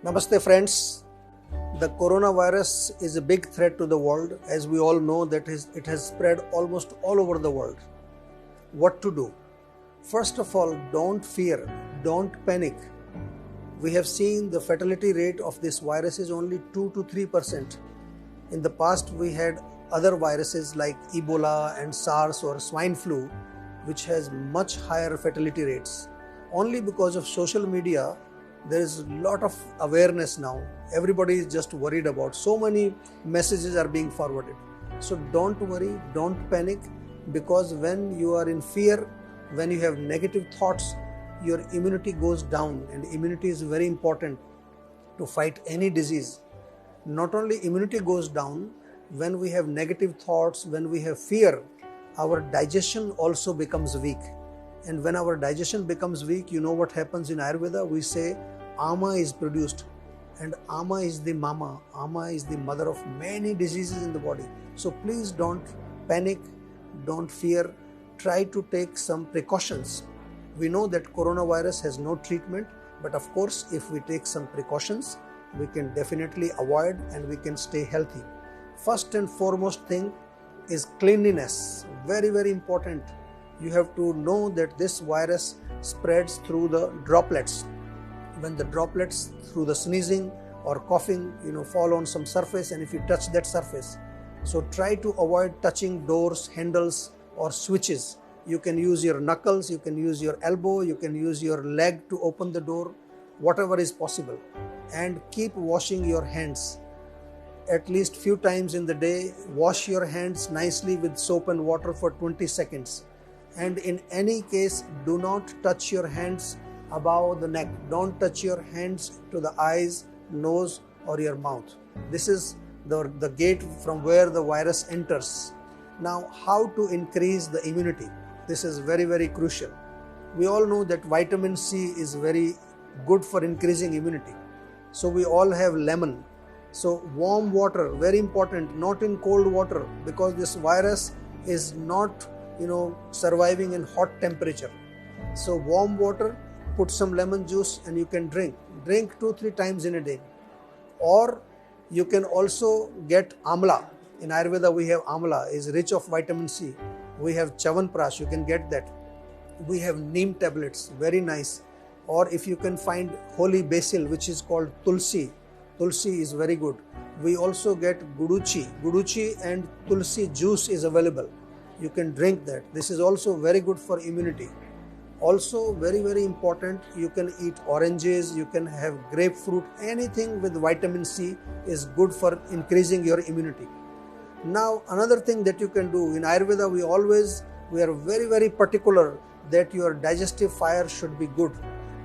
Namaste friends. The coronavirus is a big threat to the world, as we all know that it has spread almost all over the world. What to do? First of all, don't fear, don't panic. We have seen the fatality rate of this virus is only 2 to 3%. In the past, we had other viruses like Ebola and SARS or swine flu, which has much higher fatality rates. Only because of social media, there is a lot of awareness now. Everybody is just worried about. So many messages are being forwarded. So don't worry, don't panic, because when you are in fear, when you have negative thoughts, your immunity goes down, and immunity is very important to fight any disease. Not only immunity goes down, when we have negative thoughts, when we have fear, our digestion also becomes weak. And when our digestion becomes weak, you know what happens in Ayurveda? We say Ama is produced, and Ama is the mama. Ama is the mother of many diseases in the body. So please don't panic, don't fear. Try to take some precautions. We know that coronavirus has no treatment, but of course, if we take some precautions, we can definitely avoid and we can stay healthy. First and foremost thing is cleanliness. Very, very important. You have to know that this virus spreads through the droplets. When the droplets through the sneezing or coughing, fall on some surface, and if you touch that surface, so try to avoid touching doors, handles or switches. You can use your knuckles, you can use your elbow, you can use your leg to open the door, whatever is possible. And keep washing your hands. At least few times in the day, wash your hands nicely with soap and water for 20 seconds. And in any case, do not touch your hands above the neck. Don't touch your hands to the eyes, nose or your mouth. This is the gate from where the virus enters. Now, how to increase the immunity? This is very, very crucial. We all know that vitamin C is very good for increasing immunity. So we all have lemon. So warm water, very important, not in cold water, because this virus is not surviving in hot temperature. So warm water, put some lemon juice and you can drink 2-3 times in a day. Or you can also get amla. In Ayurveda we have amla, is rich of vitamin C. We have chawanprash, you can get that. We have neem tablets, very nice. Or if you can find holy basil, which is called tulsi. Tulsi is very good. We also get guduchi and tulsi juice is available. You can drink that. This is also very good for immunity. Also very, very important, you can eat oranges, you can have grapefruit. Anything with vitamin C is good for increasing your immunity. Now another thing that you can do, in Ayurveda we are very, very particular that your digestive fire should be good.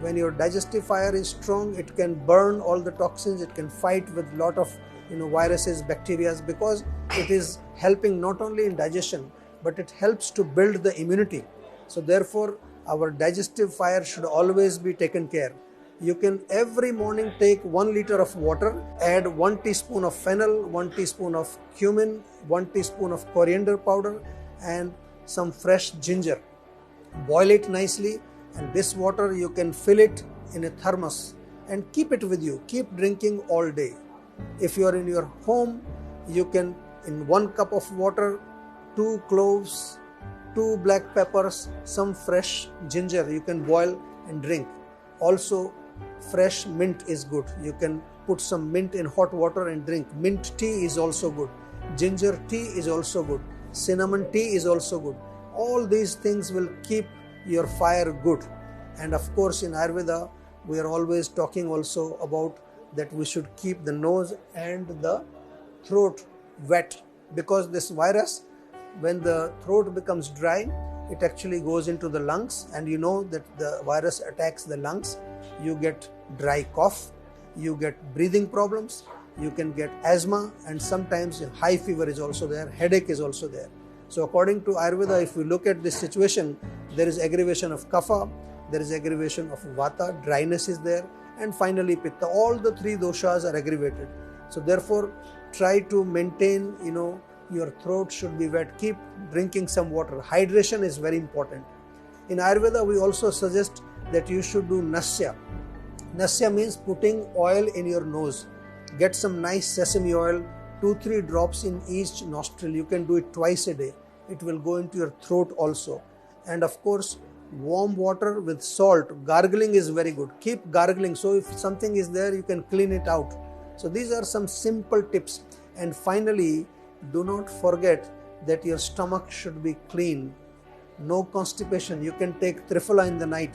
When your digestive fire is strong, it can burn all the toxins, it can fight with lot of viruses, bacteria, because it is helping not only in digestion, but it helps to build the immunity. So therefore, our digestive fire should always be taken care. You can every morning take 1 liter of water, add 1 teaspoon of fennel, 1 teaspoon of cumin, 1 teaspoon of coriander powder and some fresh ginger. Boil it nicely, and this water you can fill it in a thermos and keep it with you. Keep drinking all day. If you are in your home, you can, in 1 cup of water, 2 cloves, 2 black peppers, some fresh ginger, you can boil and drink. Also, fresh mint is good. You can put some mint in hot water and drink. Mint tea is also good. Ginger tea is also good. Cinnamon tea is also good. All these things will keep your fire good. And of course, in Ayurveda, we are always talking also about that we should keep the nose and the throat wet, because this virus, when the throat becomes dry, it actually goes into the lungs, and you know that the virus attacks the lungs. You get dry cough, you get breathing problems, you can get asthma, and sometimes high fever is also there, headache is also there. So according to Ayurveda, if we look at this situation, there is aggravation of kapha, there is aggravation of vata, dryness is there, and finally pitta. All the 3 doshas are aggravated. So therefore, try to maintain, your throat should be wet. Keep drinking some water. Hydration is very important. In Ayurveda, we also suggest that you should do nasya. Nasya means putting oil in your nose. Get some nice sesame oil, 2-3 drops in each nostril. You can do it twice a day. It will go into your throat also. And of course, warm water with salt. Gargling is very good. Keep gargling. So if something is there, you can clean it out. So these are some simple tips. And finally, do not forget that your stomach should be clean. No constipation. You can take Triphala in the night,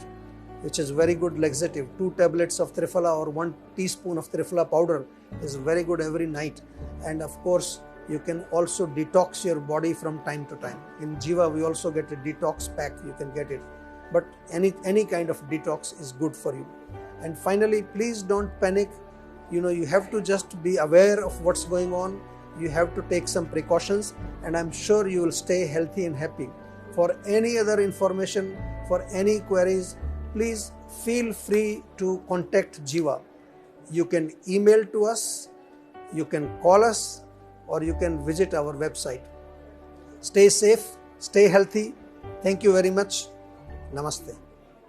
which is very good laxative. 2 tablets of Triphala or 1 teaspoon of Triphala powder is very good every night. And of course, you can also detox your body from time to time. In Jiva, we also get a detox pack. You can get it. But any kind of detox is good for you. And finally, please don't panic. You have to just be aware of what's going on. You have to take some precautions, and I'm sure you will stay healthy and happy. For any other information, for any queries, please feel free to contact Jiva. You can email to us, you can call us, or you can visit our website. Stay safe, stay healthy. Thank you very much. Namaste.